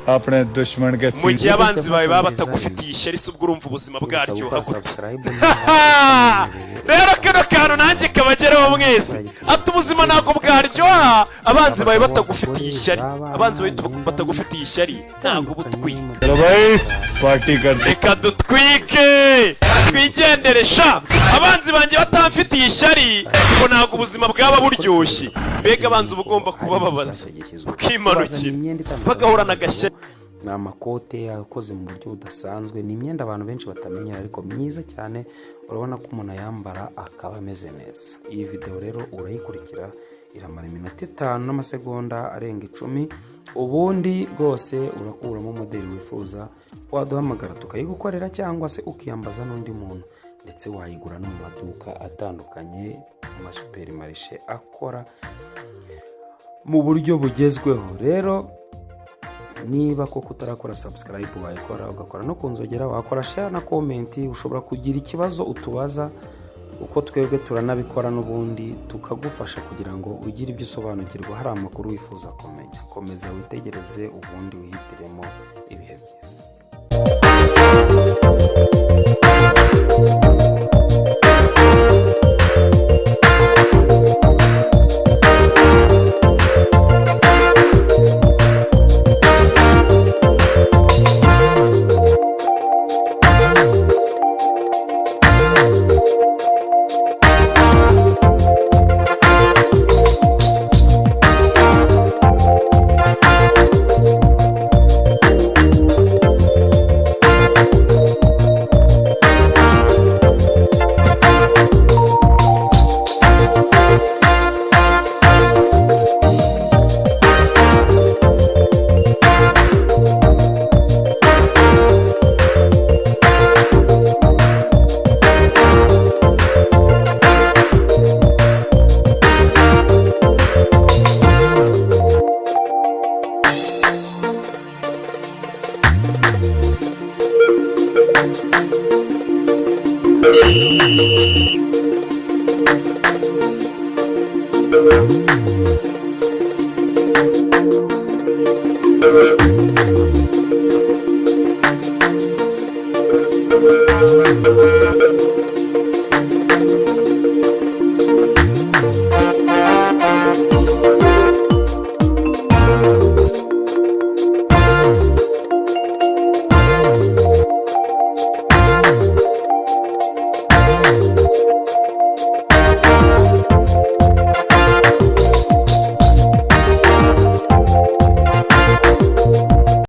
अपने दुश्मन के mu gihe abanzi bawe baba batagufitiye ishyari se ubwo urumva ubuzima bwaryoha gute rero kano kantu nanjye kabageraho mwese ati ubuzima ntabwo bwaryoha abanzi bawe batagufitiye ishyari abanzi bawe batagufitiye ishyari ntabwo ubutwika reka dutwike twigendere sha abanzi banjye batamfitiye ishyari ngo ntabwo ubuzima bwaba buryoshye mbega abanzi uba ugomba kubababaza ukimanukira bagahorana agashyari. ni amakote akoze mu buryo budasanzwe, ni imyenda abantu benshi batamenyera ariko myiza cyane, urabona ko umuntu ayambara akaba ameze neza. Iyi video rero urayikurikira iramara iminota 5 n'amasegonda arenga 10, ubundi rwose urakuramo modeli wifuza, waduhamagara tukayigukorera cyangwa se ukiyambaza n'undi muntu, ndetse wayigura no mu maduka atandukanye mu masuperimarishe akora mu buryo bugezweho. Rero niba koko utarakora subscribe wayikora, ugakora no kunzogera, wakora share na comment. Ushobora kugira ikibazo utubaza, uko twebwe turanabikora n'ubundi tukagufasha kugira ngo ugire ibyo usobanukirwa. Hari amakuru wifuza kumenya, komeza witegereze ubundi wihitiremo ibihe byiza. Thank you.